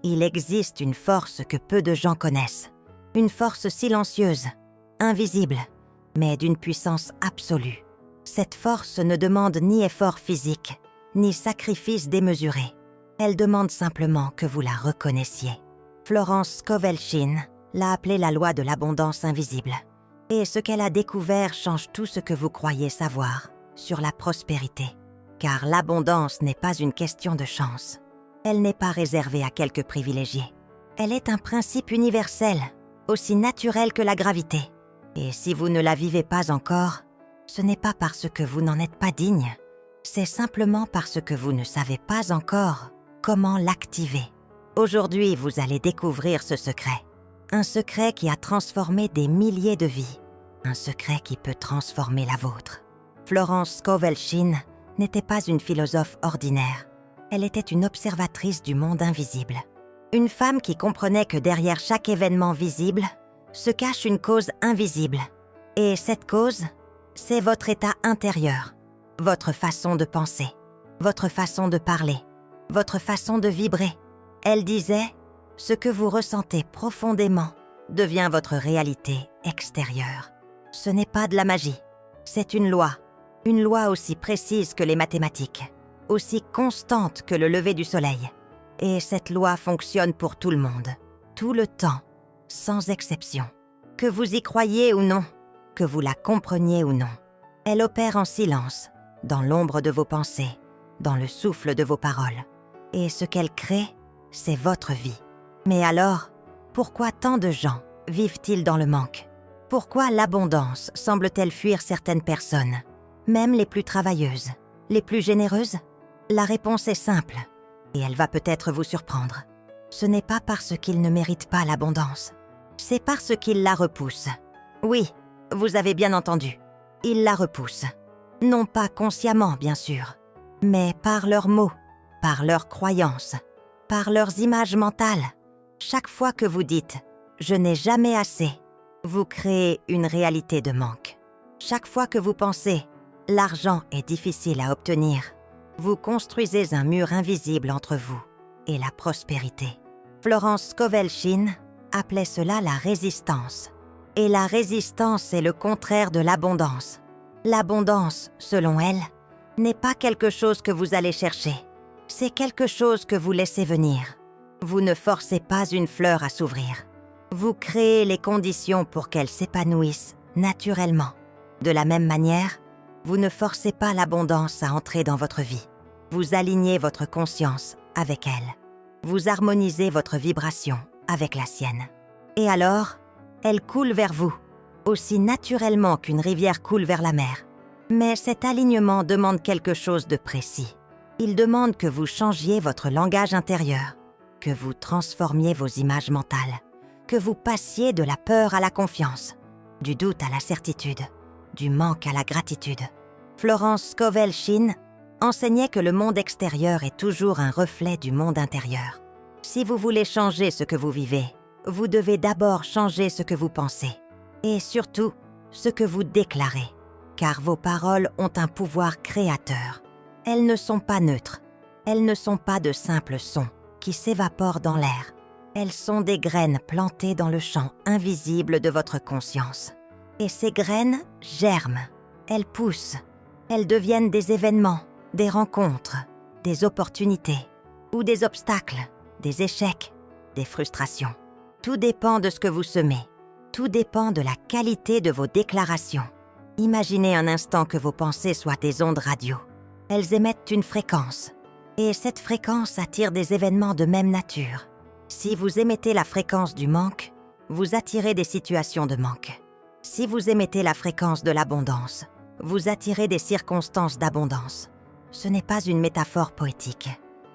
Il existe une force que peu de gens connaissent. Une force silencieuse, invisible, mais d'une puissance absolue. Cette force ne demande ni effort physique, ni sacrifice démesuré. Elle demande simplement que vous la reconnaissiez. Florence Scovel Shinn l'a appelée la loi de l'abondance invisible. Et ce qu'elle a découvert change tout ce que vous croyez savoir sur la prospérité. Car l'abondance n'est pas une question de chance. Elle n'est pas réservée à quelques privilégiés. Elle est un principe universel, aussi naturel que la gravité. Et si vous ne la vivez pas encore, ce n'est pas parce que vous n'en êtes pas digne, c'est simplement parce que vous ne savez pas encore comment l'activer. Aujourd'hui, vous allez découvrir ce secret. Un secret qui a transformé des milliers de vies. Un secret qui peut transformer la vôtre. Florence Scovel Shinn n'était pas une philosophe ordinaire. Elle était une observatrice du monde invisible. Une femme qui comprenait que derrière chaque événement visible se cache une cause invisible. Et cette cause, c'est votre état intérieur, votre façon de penser, votre façon de parler, votre façon de vibrer. Elle disait, ce que vous ressentez profondément devient votre réalité extérieure. Ce n'est pas de la magie, c'est une loi aussi précise que les mathématiques, aussi constante que le lever du soleil. Et cette loi fonctionne pour tout le monde, tout le temps, sans exception. Que vous y croyiez ou non, que vous la compreniez ou non. Elle opère en silence, dans l'ombre de vos pensées, dans le souffle de vos paroles. Et ce qu'elle crée, c'est votre vie. Mais alors, pourquoi tant de gens vivent-ils dans le manque? Pourquoi l'abondance semble-t-elle fuir certaines personnes, même les plus travailleuses, les plus généreuses? La réponse est simple, et elle va peut-être vous surprendre. Ce n'est pas parce qu'ils ne méritent pas l'abondance, c'est parce qu'ils la repoussent. Oui, vous avez bien entendu, ils la repoussent. Non pas consciemment, bien sûr, mais par leurs mots, par leurs croyances, par leurs images mentales. Chaque fois que vous dites « je n'ai jamais assez », vous créez une réalité de manque. Chaque fois que vous pensez « l'argent est difficile à obtenir », vous construisez un mur invisible entre vous et la prospérité. Florence Scovel Shinn appelait cela la résistance. Et la résistance est le contraire de l'abondance. L'abondance, selon elle, n'est pas quelque chose que vous allez chercher. C'est quelque chose que vous laissez venir. Vous ne forcez pas une fleur à s'ouvrir. Vous créez les conditions pour qu'elle s'épanouisse naturellement. De la même manière, vous ne forcez pas l'abondance à entrer dans votre vie. Vous alignez votre conscience avec elle. Vous harmonisez votre vibration avec la sienne. Et alors, elle coule vers vous, aussi naturellement qu'une rivière coule vers la mer. Mais cet alignement demande quelque chose de précis. Il demande que vous changiez votre langage intérieur, que vous transformiez vos images mentales, que vous passiez de la peur à la confiance, du doute à la certitude, du manque à la gratitude. Florence Scovel Shinn enseignait que le monde extérieur est toujours un reflet du monde intérieur. Si vous voulez changer ce que vous vivez, vous devez d'abord changer ce que vous pensez. Et surtout, ce que vous déclarez. Car vos paroles ont un pouvoir créateur. Elles ne sont pas neutres. Elles ne sont pas de simples sons qui s'évaporent dans l'air. Elles sont des graines plantées dans le champ invisible de votre conscience. Et ces graines germent. Elles poussent. Elles deviennent des événements, des rencontres, des opportunités ou des obstacles, des échecs, des frustrations. Tout dépend de ce que vous semez. Tout dépend de la qualité de vos déclarations. Imaginez un instant que vos pensées soient des ondes radio. Elles émettent une fréquence. Et cette fréquence attire des événements de même nature. Si vous émettez la fréquence du manque, vous attirez des situations de manque. Si vous émettez la fréquence de l'abondance, vous attirez des circonstances d'abondance. Ce n'est pas une métaphore poétique.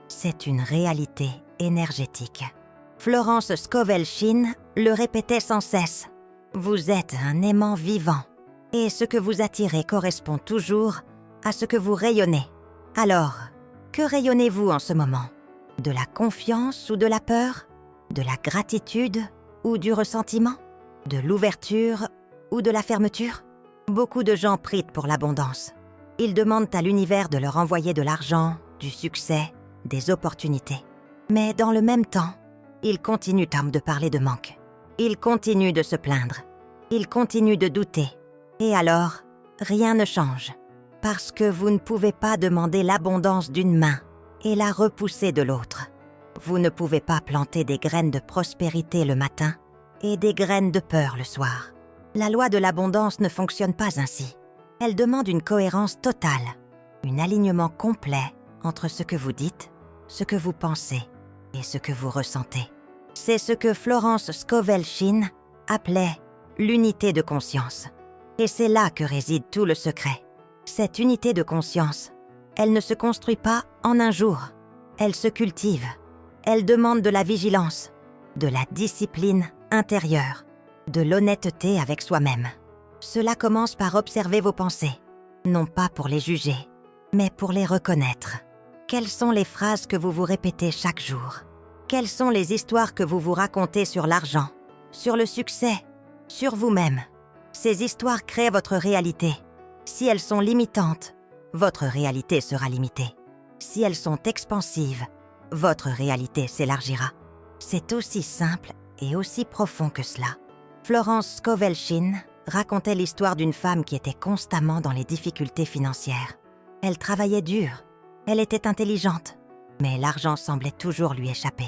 C'est une réalité énergétique. Florence Scovel Shinn le répétait sans cesse. Vous êtes un aimant vivant. Et ce que vous attirez correspond toujours à ce que vous rayonnez. Alors, que rayonnez-vous en ce moment? De la confiance ou de la peur? De la gratitude ou du ressentiment? De l'ouverture ou de la fermeture? Beaucoup de gens prient pour l'abondance. Ils demandent à l'univers de leur envoyer de l'argent, du succès, des opportunités. Mais dans le même temps, Il continue, Tom, de parler de manque. Il continue de se plaindre. Il continue de douter. Et alors, rien ne change. Parce que vous ne pouvez pas demander l'abondance d'une main et la repousser de l'autre. Vous ne pouvez pas planter des graines de prospérité le matin et des graines de peur le soir. La loi de l'abondance ne fonctionne pas ainsi. Elle demande une cohérence totale, un alignement complet entre ce que vous dites, ce que vous pensez et ce que vous ressentez. C'est ce que Florence Scovel Shinn appelait l'unité de conscience. Et c'est là que réside tout le secret. Cette unité de conscience, elle ne se construit pas en un jour. Elle se cultive. Elle demande de la vigilance, de la discipline intérieure, de l'honnêteté avec soi-même. Cela commence par observer vos pensées, non pas pour les juger, mais pour les reconnaître. Quelles sont les phrases que vous vous répétez chaque jour? Quelles sont les histoires que vous vous racontez sur l'argent, sur le succès, sur vous-même? Ces histoires créent votre réalité. Si elles sont limitantes, votre réalité sera limitée. Si elles sont expansives, votre réalité s'élargira. C'est aussi simple et aussi profond que cela. Florence Scovel Shinn racontait l'histoire d'une femme qui était constamment dans les difficultés financières. Elle travaillait dur, elle était intelligente, mais l'argent semblait toujours lui échapper.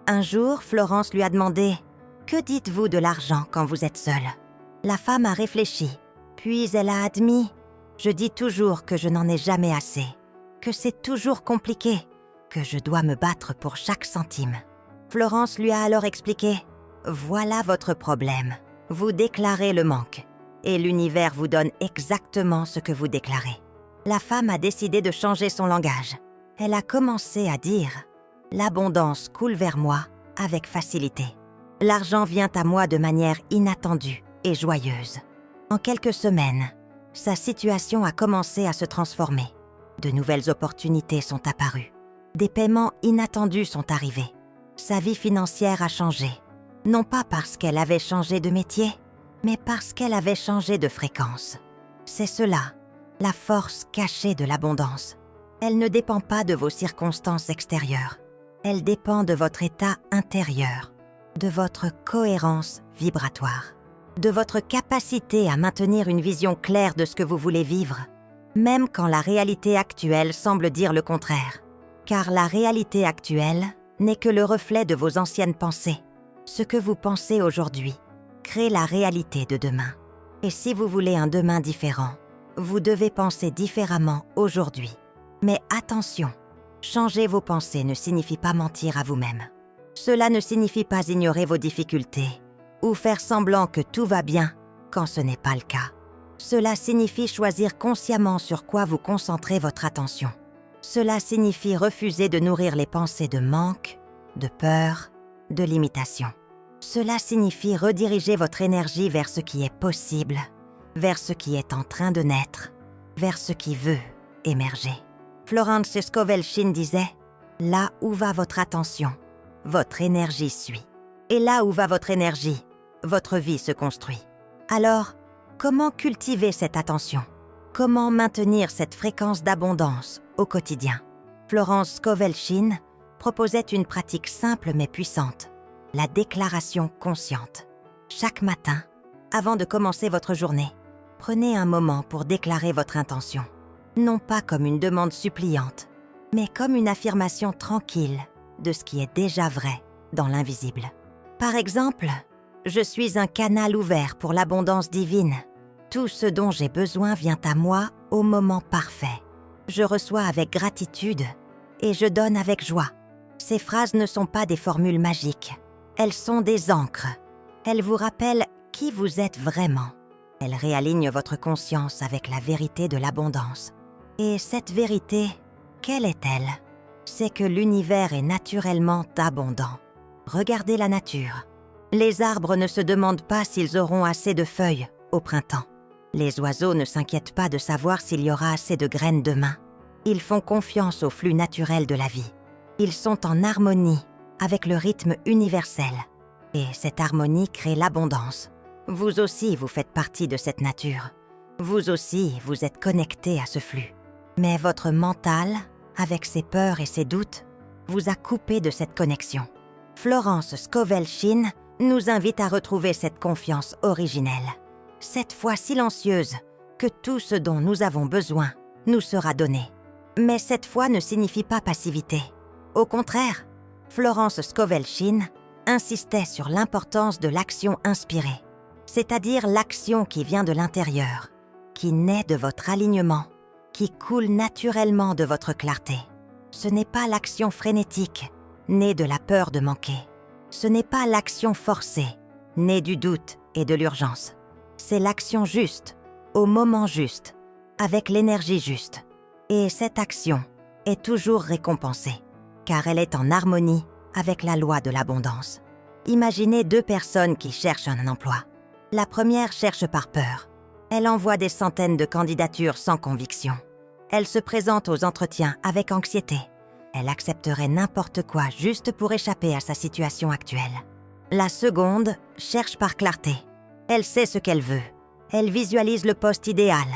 Un jour, Florence lui a demandé « Que dites-vous de l'argent quand vous êtes seule ?» La femme a réfléchi, puis elle a admis « Je dis toujours que je n'en ai jamais assez, que c'est toujours compliqué, que je dois me battre pour chaque centime. » Florence lui a alors expliqué « Voilà votre problème. Vous déclarez le manque, et l'univers vous donne exactement ce que vous déclarez. » La femme a décidé de changer son langage. Elle a commencé à dire « L'abondance coule vers moi avec facilité. L'argent vient à moi de manière inattendue et joyeuse. » En quelques semaines, sa situation a commencé à se transformer. De nouvelles opportunités sont apparues. Des paiements inattendus sont arrivés. Sa vie financière a changé. Non pas parce qu'elle avait changé de métier, mais parce qu'elle avait changé de fréquence. C'est cela, la force cachée de l'abondance. Elle ne dépend pas de vos circonstances extérieures. Elle dépend de votre état intérieur, de votre cohérence vibratoire, de votre capacité à maintenir une vision claire de ce que vous voulez vivre, même quand la réalité actuelle semble dire le contraire. Car la réalité actuelle n'est que le reflet de vos anciennes pensées. Ce que vous pensez aujourd'hui crée la réalité de demain. Et si vous voulez un demain différent, vous devez penser différemment aujourd'hui. Mais attention, changer vos pensées ne signifie pas mentir à vous-même. Cela ne signifie pas ignorer vos difficultés ou faire semblant que tout va bien quand ce n'est pas le cas. Cela signifie choisir consciemment sur quoi vous concentrez votre attention. Cela signifie refuser de nourrir les pensées de manque, de peur, de limitation. Cela signifie rediriger votre énergie vers ce qui est possible, vers ce qui est en train de naître, vers ce qui veut émerger. Florence Scovel Shinn disait « Là où va votre attention, votre énergie suit. Et là où va votre énergie, votre vie se construit. » Alors, comment cultiver cette attention? Comment maintenir cette fréquence d'abondance au quotidien? Florence Scovel Shinn proposait une pratique simple mais puissante, la déclaration consciente. Chaque matin, avant de commencer votre journée, prenez un moment pour déclarer votre intention. Non pas comme une demande suppliante, mais comme une affirmation tranquille de ce qui est déjà vrai dans l'invisible. Par exemple, « Je suis un canal ouvert pour l'abondance divine. Tout ce dont j'ai besoin vient à moi au moment parfait. Je reçois avec gratitude et je donne avec joie. » Ces phrases ne sont pas des formules magiques. Elles sont des ancres. Elles vous rappellent qui vous êtes vraiment. Elles réalignent votre conscience avec la vérité de l'abondance. Et cette vérité, quelle est-elle? C'est que l'univers est naturellement abondant. Regardez la nature. Les arbres ne se demandent pas s'ils auront assez de feuilles au printemps. Les oiseaux ne s'inquiètent pas de savoir s'il y aura assez de graines demain. Ils font confiance au flux naturel de la vie. Ils sont en harmonie avec le rythme universel. Et cette harmonie crée l'abondance. Vous aussi, vous faites partie de cette nature. Vous aussi, vous êtes connecté à ce flux. Mais votre mental, avec ses peurs et ses doutes, vous a coupé de cette connexion. Florence Scovel Shinn nous invite à retrouver cette confiance originelle, cette foi silencieuse que tout ce dont nous avons besoin nous sera donné. Mais cette foi ne signifie pas passivité. Au contraire, Florence Scovel Shinn insistait sur l'importance de l'action inspirée, c'est-à-dire l'action qui vient de l'intérieur, qui naît de votre alignement, qui coule naturellement de votre clarté. Ce n'est pas l'action frénétique, née de la peur de manquer. Ce n'est pas l'action forcée, née du doute et de l'urgence. C'est l'action juste, au moment juste, avec l'énergie juste. Et cette action est toujours récompensée, car elle est en harmonie avec la loi de l'abondance. Imaginez deux personnes qui cherchent un emploi. La première cherche par peur. Elle envoie des centaines de candidatures sans conviction. Elle se présente aux entretiens avec anxiété. Elle accepterait n'importe quoi juste pour échapper à sa situation actuelle. La seconde cherche par clarté. Elle sait ce qu'elle veut. Elle visualise le poste idéal.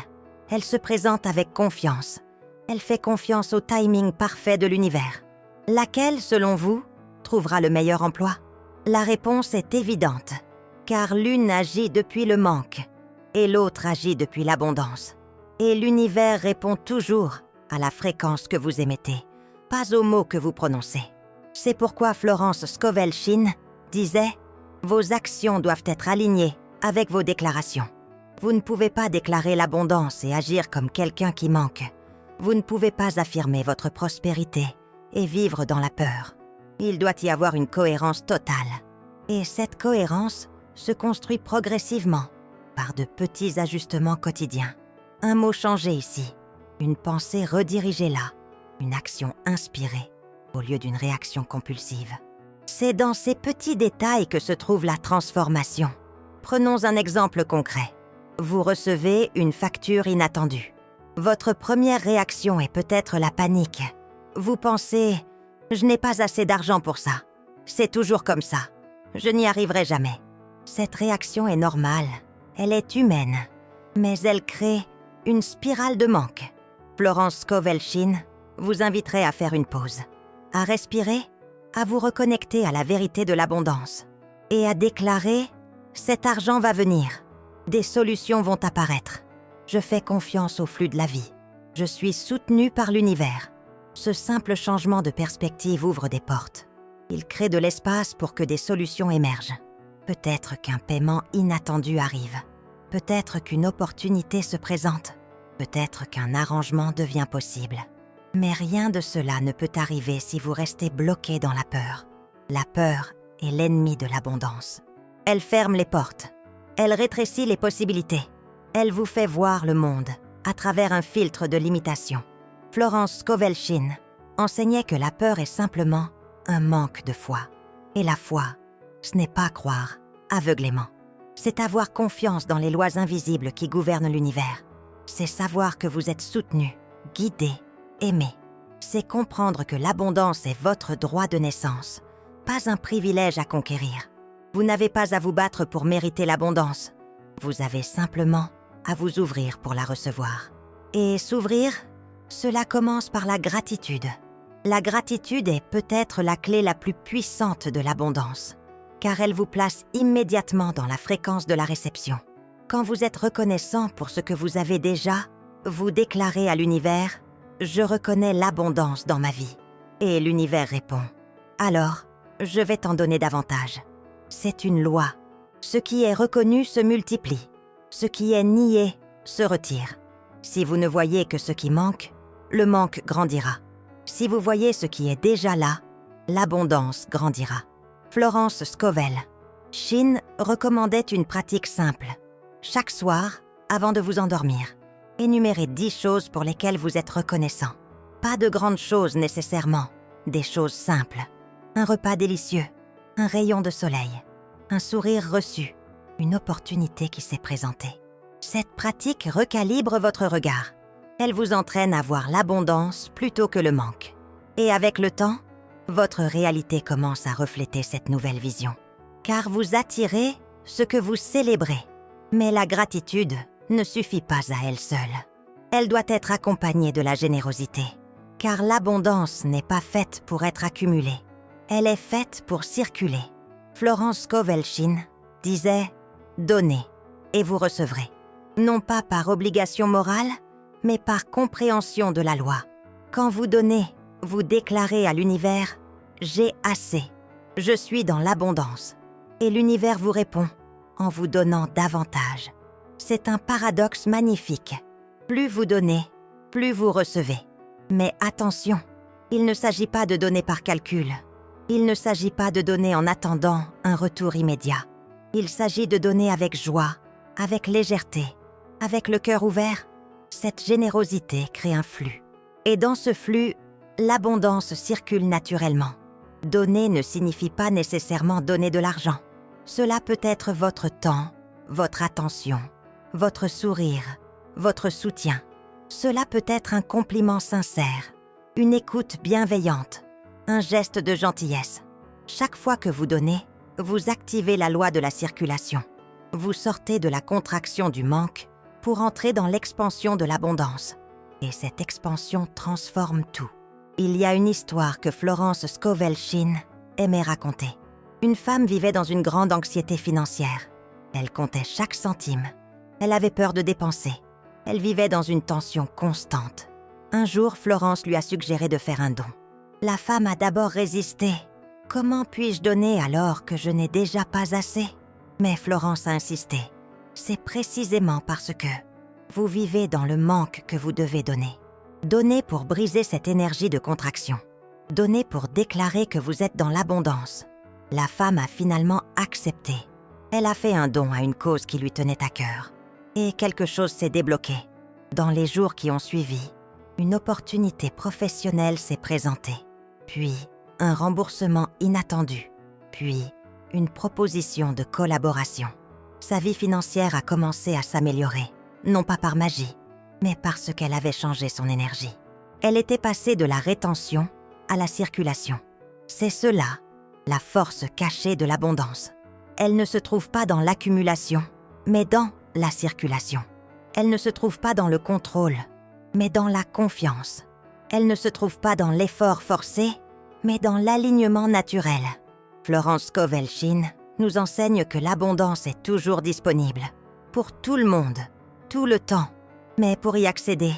Elle se présente avec confiance. Elle fait confiance au timing parfait de l'univers. Laquelle, selon vous, trouvera le meilleur emploi? La réponse est évidente, car l'une agit depuis le manque et l'autre agit depuis l'abondance. Et l'univers répond toujours à la fréquence que vous émettez, pas aux mots que vous prononcez. C'est pourquoi Florence Scovel Shinn disait « Vos actions doivent être alignées avec vos déclarations. Vous ne pouvez pas déclarer l'abondance et agir comme quelqu'un qui manque. Vous ne pouvez pas affirmer votre prospérité et vivre dans la peur. Il doit y avoir une cohérence totale. Et cette cohérence se construit progressivement par de petits ajustements quotidiens. Un mot changé ici, une pensée redirigée là, une action inspirée au lieu d'une réaction compulsive. C'est dans ces petits détails que se trouve la transformation. Prenons un exemple concret. Vous recevez une facture inattendue. Votre première réaction est peut-être la panique. Vous pensez « Je n'ai pas assez d'argent pour ça. C'est toujours comme ça. Je n'y arriverai jamais. » Cette réaction est normale. Elle est humaine. Mais elle crée une spirale de manque. Florence Scovel Shinn vous inviterait à faire une pause, à respirer, à vous reconnecter à la vérité de l'abondance et à déclarer « Cet argent va venir. Des solutions vont apparaître. Je fais confiance au flux de la vie. Je suis soutenue par l'univers. » Ce simple changement de perspective ouvre des portes. Il crée de l'espace pour que des solutions émergent. Peut-être qu'un paiement inattendu arrive. Peut-être qu'une opportunité se présente. Peut-être qu'un arrangement devient possible. Mais rien de cela ne peut arriver si vous restez bloqué dans la peur. La peur est l'ennemi de l'abondance. Elle ferme les portes. Elle rétrécit les possibilités. Elle vous fait voir le monde à travers un filtre de limitation. Florence Scovel Shinn enseignait que la peur est simplement un manque de foi. Et la foi, ce n'est pas croire aveuglément. C'est avoir confiance dans les lois invisibles qui gouvernent l'univers. C'est savoir que vous êtes soutenu, guidé, aimé. C'est comprendre que l'abondance est votre droit de naissance, pas un privilège à conquérir. Vous n'avez pas à vous battre pour mériter l'abondance. Vous avez simplement à vous ouvrir pour la recevoir. Et s'ouvrir, cela commence par la gratitude. La gratitude est peut-être la clé la plus puissante de l'abondance, car elle vous place immédiatement dans la fréquence de la réception. Quand vous êtes reconnaissant pour ce que vous avez déjà, vous déclarez à l'univers « Je reconnais l'abondance dans ma vie ». Et l'univers répond « Alors, je vais t'en donner davantage ». C'est une loi. Ce qui est reconnu se multiplie. Ce qui est nié se retire. Si vous ne voyez que ce qui manque, le manque grandira. Si vous voyez ce qui est déjà là, l'abondance grandira. Florence Scovel Shinn recommandait une pratique simple. Chaque soir, avant de vous endormir, énumérez 10 choses pour lesquelles vous êtes reconnaissant. Pas de grandes choses nécessairement, des choses simples. Un repas délicieux, un rayon de soleil, un sourire reçu, une opportunité qui s'est présentée. Cette pratique recalibre votre regard. Elle vous entraîne à voir l'abondance plutôt que le manque. Et avec le temps, votre réalité commence à refléter cette nouvelle vision. Car vous attirez ce que vous célébrez. Mais la gratitude ne suffit pas à elle seule. Elle doit être accompagnée de la générosité. Car l'abondance n'est pas faite pour être accumulée. Elle est faite pour circuler. Florence Scovel-Shinn disait « Donnez et vous recevrez ». Non pas par obligation morale, mais par compréhension de la loi. Quand vous donnez, vous déclarez à l'univers « J'ai assez, je suis dans l'abondance ». Et l'univers vous répond en vous donnant davantage. C'est un paradoxe magnifique. Plus vous donnez, plus vous recevez. Mais attention, il ne s'agit pas de donner par calcul. Il ne s'agit pas de donner en attendant un retour immédiat. Il s'agit de donner avec joie, avec légèreté, avec le cœur ouvert. Cette générosité crée un flux. Et dans ce flux, l'abondance circule naturellement. Donner ne signifie pas nécessairement donner de l'argent. Cela peut être votre temps, votre attention, votre sourire, votre soutien. Cela peut être un compliment sincère, une écoute bienveillante, un geste de gentillesse. Chaque fois que vous donnez, vous activez la loi de la circulation. Vous sortez de la contraction du manque pour entrer dans l'expansion de l'abondance. Et cette expansion transforme tout. Il y a une histoire que Florence Scovel-Shinn aimait raconter. Une femme vivait dans une grande anxiété financière. Elle comptait chaque centime. Elle avait peur de dépenser. Elle vivait dans une tension constante. Un jour, Florence lui a suggéré de faire un don. La femme a d'abord résisté. « Comment puis-je donner alors que je n'ai déjà pas assez ?» Mais Florence a insisté. « C'est précisément parce que vous vivez dans le manque que vous devez donner. Donnez pour briser cette énergie de contraction. Donnez pour déclarer que vous êtes dans l'abondance. » La femme a finalement accepté. Elle a fait un don à une cause qui lui tenait à cœur. Et quelque chose s'est débloqué. Dans les jours qui ont suivi, une opportunité professionnelle s'est présentée. Puis, un remboursement inattendu. Puis, une proposition de collaboration. Sa vie financière a commencé à s'améliorer, non pas par magie, mais parce qu'elle avait changé son énergie. Elle était passée de la rétention à la circulation. C'est cela, la force cachée de l'abondance. Elle ne se trouve pas dans l'accumulation, mais dans la circulation. Elle ne se trouve pas dans le contrôle, mais dans la confiance. Elle ne se trouve pas dans l'effort forcé, mais dans l'alignement naturel. Florence Scovel-Shinn nous enseigne que l'abondance est toujours disponible, pour tout le monde, tout le temps. Mais pour y accéder,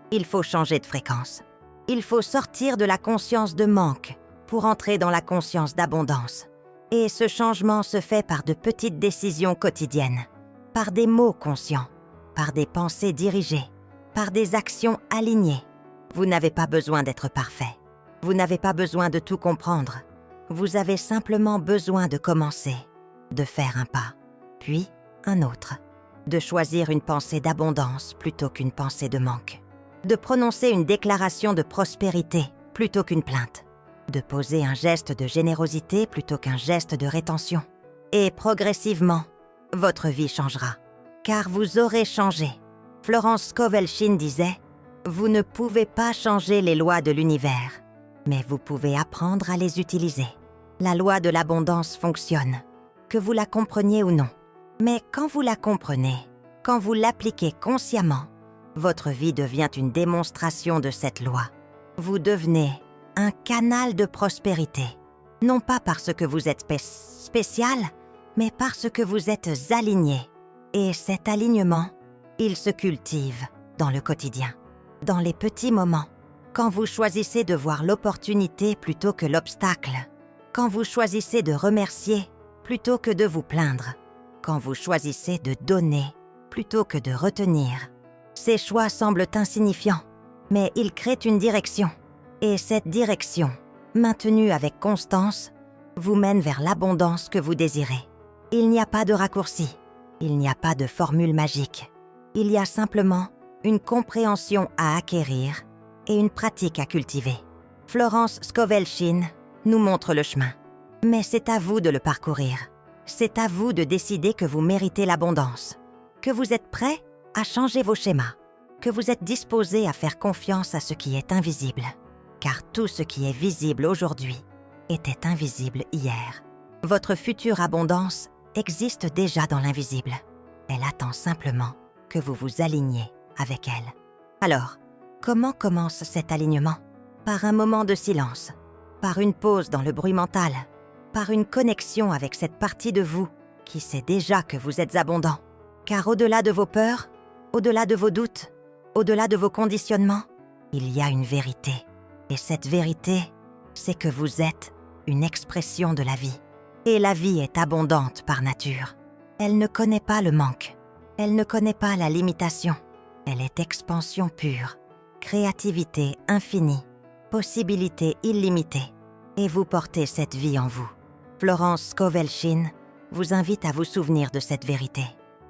il faut changer de fréquence. Il faut sortir de la conscience de manque pour entrer dans la conscience d'abondance. Et ce changement se fait par de petites décisions quotidiennes, par des mots conscients, par des pensées dirigées, par des actions alignées. Vous n'avez pas besoin d'être parfait. Vous n'avez pas besoin de tout comprendre. Vous avez simplement besoin de commencer, de faire un pas, puis un autre, de choisir une pensée d'abondance plutôt qu'une pensée de manque, de prononcer une déclaration de prospérité plutôt qu'une plainte, de poser un geste de générosité plutôt qu'un geste de rétention. Et progressivement, votre vie changera, car vous aurez changé. Florence Scovel-Shinn disait « Vous ne pouvez pas changer les lois de l'univers, mais vous pouvez apprendre à les utiliser. La loi de l'abondance fonctionne, que vous la compreniez ou non. Mais quand vous la comprenez, quand vous l'appliquez consciemment, votre vie devient une démonstration de cette loi. Vous devenez un canal de prospérité, non pas parce que vous êtes spécial, mais parce que vous êtes aligné. Et cet alignement, il se cultive dans le quotidien, dans les petits moments, quand vous choisissez de voir l'opportunité plutôt que l'obstacle, quand vous choisissez de remercier plutôt que de vous plaindre, quand vous choisissez de donner plutôt que de retenir. Ces choix semblent insignifiants, mais ils créent une direction. Et cette direction, maintenue avec constance, vous mène vers l'abondance que vous désirez. Il n'y a pas de raccourci, il n'y a pas de formule magique. Il y a simplement une compréhension à acquérir et une pratique à cultiver. Florence Scovel-Shinn nous montre le chemin. Mais c'est à vous de le parcourir. C'est à vous de décider que vous méritez l'abondance, que vous êtes prêt à changer vos schémas, que vous êtes disposé à faire confiance à ce qui est invisible. Car tout ce qui est visible aujourd'hui était invisible hier. Votre future abondance existe déjà dans l'invisible. Elle attend simplement que vous vous aligniez avec elle. Alors, comment commence cet alignement ? Par un moment de silence. par une pause dans le bruit mental, par une connexion avec cette partie de vous qui sait déjà que vous êtes abondant. Car au-delà de vos peurs, au-delà de vos doutes, au-delà de vos conditionnements, il y a une vérité. Et cette vérité, c'est que vous êtes une expression de la vie. Et la vie est abondante par nature. Elle ne connaît pas le manque. Elle ne connaît pas la limitation. Elle est expansion pure, créativité infinie, possibilités illimitées. Et vous portez cette vie en vous. Florence Scovel Shinn vous invite à vous souvenir de cette vérité,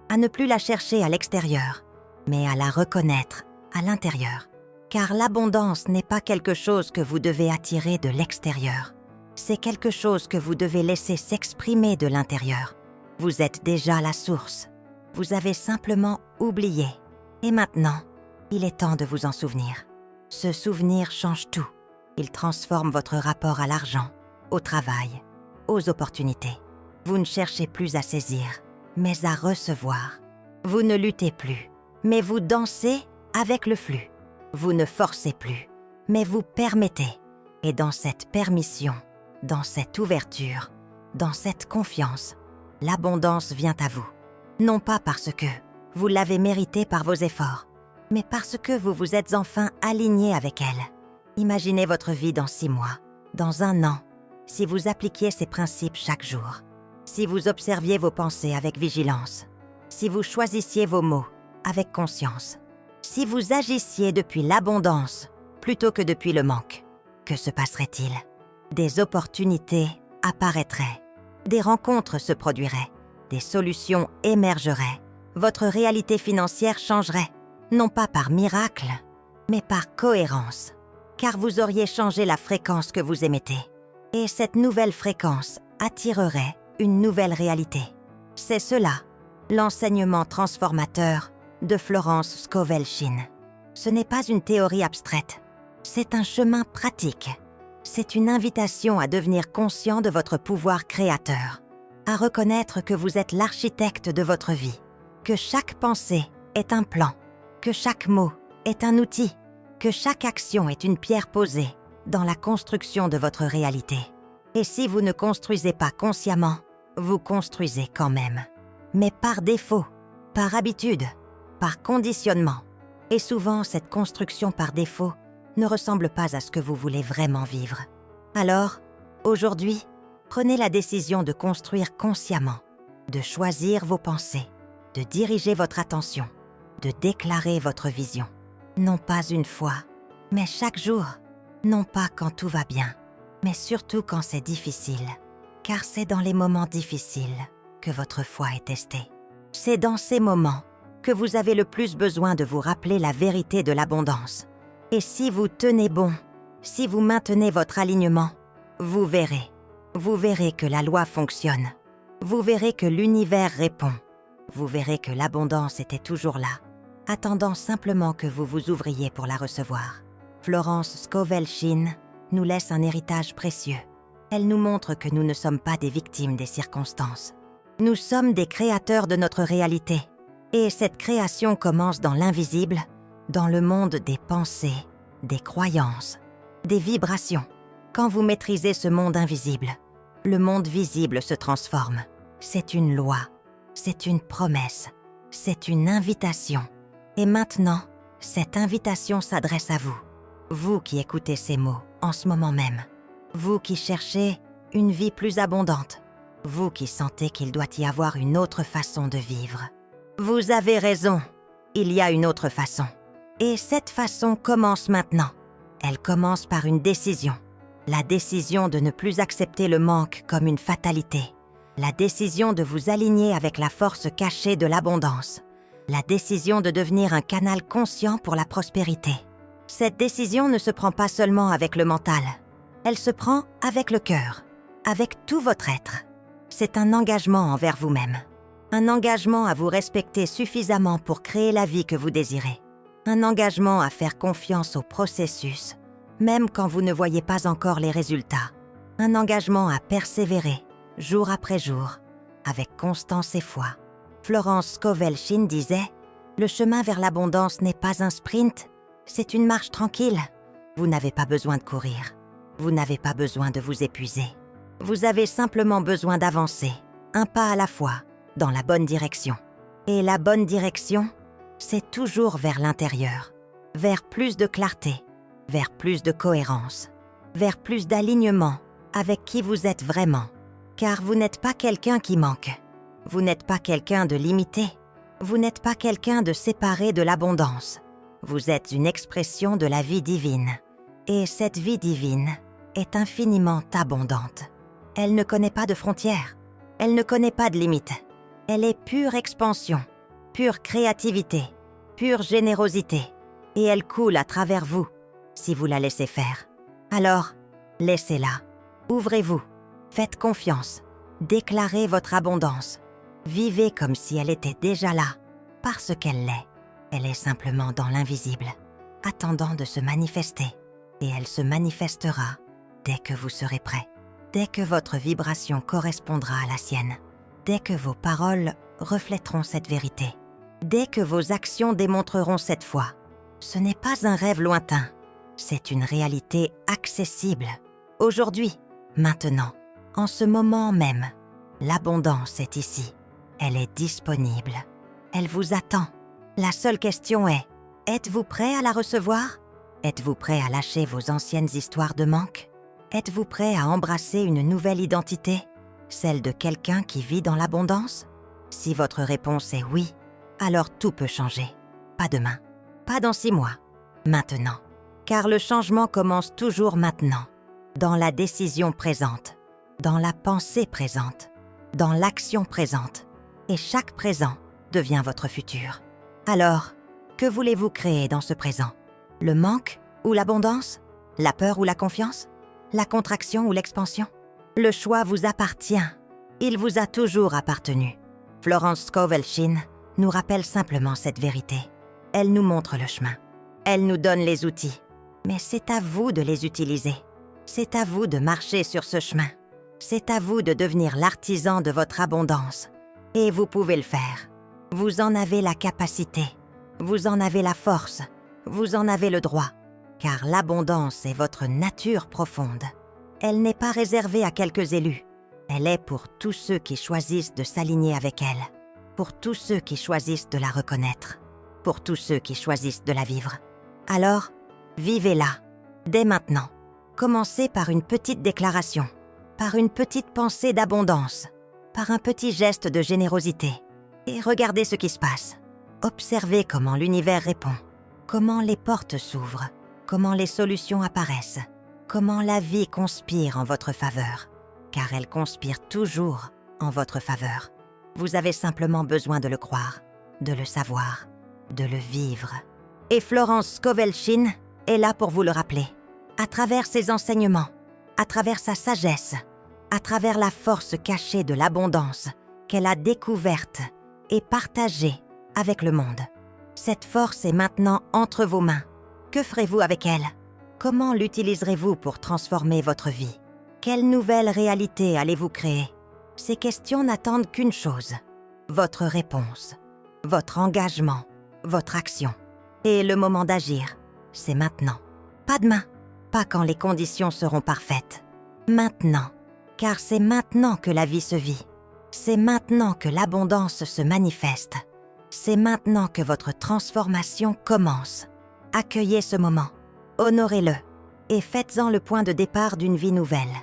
à ne plus la chercher à l'extérieur, mais à la reconnaître à l'intérieur. Car l'abondance n'est pas quelque chose que vous devez attirer de l'extérieur. C'est quelque chose que vous devez laisser s'exprimer de l'intérieur. Vous êtes déjà la source. Vous avez simplement oublié. Et maintenant, il est temps de vous en souvenir. Ce souvenir change tout. Il transforme votre rapport à l'argent, au travail, aux opportunités. Vous ne cherchez plus à saisir, mais à recevoir. Vous ne luttez plus, mais vous dansez avec le flux. Vous ne forcez plus, mais vous permettez. Et dans cette permission, dans cette ouverture, dans cette confiance, l'abondance vient à vous. Non pas parce que vous l'avez méritée par vos efforts, mais parce que vous vous êtes enfin aligné avec elle. Imaginez votre vie dans 6 mois, dans 1 an, si vous appliquiez ces principes chaque jour, si vous observiez vos pensées avec vigilance, si vous choisissiez vos mots avec conscience, si vous agissiez depuis l'abondance plutôt que depuis le manque. Que se passerait-il? Des opportunités apparaîtraient, des rencontres se produiraient, des solutions émergeraient, votre réalité financière changerait, non pas par miracle, mais par cohérence, car vous auriez changé la fréquence que vous émettez. Et cette nouvelle fréquence attirerait une nouvelle réalité. C'est cela, l'enseignement transformateur de Florence Scovel Shinn. Ce n'est pas une théorie abstraite, c'est un chemin pratique. C'est une invitation à devenir conscient de votre pouvoir créateur, à reconnaître que vous êtes l'architecte de votre vie, que chaque pensée est un plan, que chaque mot est un outil, que chaque action est une pierre posée dans la construction de votre réalité. Et si vous ne construisez pas consciemment, vous construisez quand même. Mais par défaut, par habitude, par conditionnement. Et souvent, cette construction par défaut ne ressemble pas à ce que vous voulez vraiment vivre. Alors, aujourd'hui, prenez la décision de construire consciemment, de choisir vos pensées, de diriger votre attention, de déclarer votre vision. Non pas une fois, mais chaque jour. Non pas quand tout va bien, mais surtout quand c'est difficile. Car c'est dans les moments difficiles que votre foi est testée. C'est dans ces moments que vous avez le plus besoin de vous rappeler la vérité de l'abondance. Et si vous tenez bon, si vous maintenez votre alignement, vous verrez que la loi fonctionne. Vous verrez que l'univers répond. Vous verrez que l'abondance était toujours là, attendant simplement que vous vous ouvriez pour la recevoir. Florence Scovel Shinn nous laisse un héritage précieux. Elle nous montre que nous ne sommes pas des victimes des circonstances. Nous sommes des créateurs de notre réalité. Et cette création commence dans l'invisible, dans le monde des pensées, des croyances, des vibrations. Quand vous maîtrisez ce monde invisible, le monde visible se transforme. C'est une loi, c'est une promesse, c'est une invitation. Et maintenant, cette invitation s'adresse à vous. Vous qui écoutez ces mots en ce moment même. Vous qui cherchez une vie plus abondante. Vous qui sentez qu'il doit y avoir une autre façon de vivre. Vous avez raison, il y a une autre façon. Et cette façon commence maintenant. Elle commence par une décision. La décision de ne plus accepter le manque comme une fatalité. La décision de vous aligner avec la force cachée de l'abondance. La décision de devenir un canal conscient pour la prospérité. Cette décision ne se prend pas seulement avec le mental. Elle se prend avec le cœur, avec tout votre être. C'est un engagement envers vous-même. Un engagement à vous respecter suffisamment pour créer la vie que vous désirez. Un engagement à faire confiance au processus, même quand vous ne voyez pas encore les résultats. Un engagement à persévérer, jour après jour, avec constance et foi. Florence Scovel Shinn disait « Le chemin vers l'abondance n'est pas un sprint, c'est une marche tranquille. Vous n'avez pas besoin de courir. Vous n'avez pas besoin de vous épuiser. Vous avez simplement besoin d'avancer, un pas à la fois, dans la bonne direction. Et la bonne direction, c'est toujours vers l'intérieur, vers plus de clarté, vers plus de cohérence, vers plus d'alignement avec qui vous êtes vraiment. Car vous n'êtes pas quelqu'un qui manque. Vous n'êtes pas quelqu'un de limité. Vous n'êtes pas quelqu'un de séparé de l'abondance. Vous êtes une expression de la vie divine. Et cette vie divine est infiniment abondante. Elle ne connaît pas de frontières. Elle ne connaît pas de limites. Elle est pure expansion, pure créativité, pure générosité. Et elle coule à travers vous, si vous la laissez faire. Alors, laissez-la. Ouvrez-vous. Faites confiance. Déclarez votre abondance. Vivez comme si elle était déjà là, parce qu'elle l'est. Elle est simplement dans l'invisible, attendant de se manifester. Et elle se manifestera dès que vous serez prêt, dès que votre vibration correspondra à la sienne, dès que vos paroles reflèteront cette vérité, dès que vos actions démontreront cette foi. Ce n'est pas un rêve lointain, c'est une réalité accessible. Aujourd'hui, maintenant, en ce moment même, l'abondance est ici. Elle est disponible. Elle vous attend. La seule question est, êtes-vous prêt à la recevoir? Êtes-vous prêt à lâcher vos anciennes histoires de manque? Êtes-vous prêt à embrasser une nouvelle identité, celle de quelqu'un qui vit dans l'abondance? Si votre réponse est oui, alors tout peut changer. Pas demain, pas dans 6 mois, maintenant. Car le changement commence toujours maintenant, dans la décision présente, dans la pensée présente, dans l'action présente. Et chaque présent devient votre futur. Alors, que voulez-vous créer dans ce présent? Le manque ou l'abondance? La peur ou la confiance? La contraction ou l'expansion? Le choix vous appartient. Il vous a toujours appartenu. Florence Scovel Shinn nous rappelle simplement cette vérité. Elle nous montre le chemin. Elle nous donne les outils. Mais c'est à vous de les utiliser. C'est à vous de marcher sur ce chemin. C'est à vous de devenir l'artisan de votre abondance. Et vous pouvez le faire. Vous en avez la capacité. Vous en avez la force. Vous en avez le droit. Car l'abondance est votre nature profonde. Elle n'est pas réservée à quelques élus. Elle est pour tous ceux qui choisissent de s'aligner avec elle. Pour tous ceux qui choisissent de la reconnaître. Pour tous ceux qui choisissent de la vivre. Alors, vivez-la, dès maintenant. Commencez par une petite déclaration, par une petite pensée d'abondance, par un petit geste de générosité. Et regardez ce qui se passe. Observez comment l'univers répond, comment les portes s'ouvrent, comment les solutions apparaissent, comment la vie conspire en votre faveur, car elle conspire toujours en votre faveur. Vous avez simplement besoin de le croire, de le savoir, de le vivre. Et Florence Scovel Shinn est là pour vous le rappeler. À travers ses enseignements, à travers sa sagesse, à travers la force cachée de l'abondance qu'elle a découverte et partagée avec le monde. Cette force est maintenant entre vos mains. Que ferez-vous avec elle? Comment l'utiliserez-vous pour transformer votre vie? Quelle nouvelle réalité allez-vous créer? Ces questions n'attendent qu'une chose, votre réponse, votre engagement, votre action. Et le moment d'agir, c'est maintenant. Pas demain, pas quand les conditions seront parfaites. Maintenant, car c'est maintenant que la vie se vit. C'est maintenant que l'abondance se manifeste. C'est maintenant que votre transformation commence. Accueillez ce moment, honorez-le et faites-en le point de départ d'une vie nouvelle.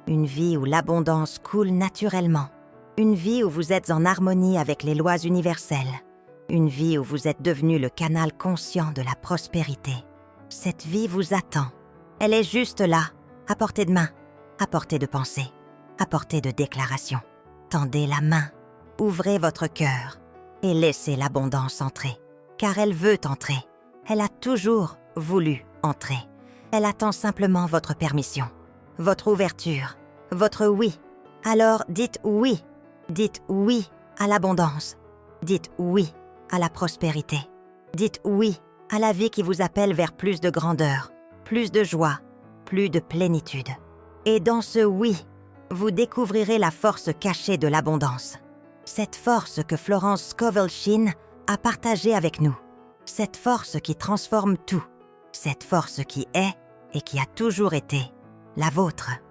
Une vie où l'abondance coule naturellement. Une vie où vous êtes en harmonie avec les lois universelles. Une vie où vous êtes devenu le canal conscient de la prospérité. Cette vie vous attend. Elle est juste là, à portée de main, à portée de pensée, à portée de déclaration. Tendez la main, ouvrez votre cœur et laissez l'abondance entrer. Car elle veut entrer. Elle a toujours voulu entrer. Elle attend simplement votre permission, votre ouverture, votre oui. Alors dites oui. Dites oui à l'abondance. Dites oui à la prospérité. Dites oui à la vie qui vous appelle vers plus de grandeur, plus de joie, plus de plénitude. Et dans ce oui, vous découvrirez la force cachée de l'abondance. Cette force que Florence Scovel Shinn a partagée avec nous. Cette force qui transforme tout. Cette force qui est et qui a toujours été la vôtre.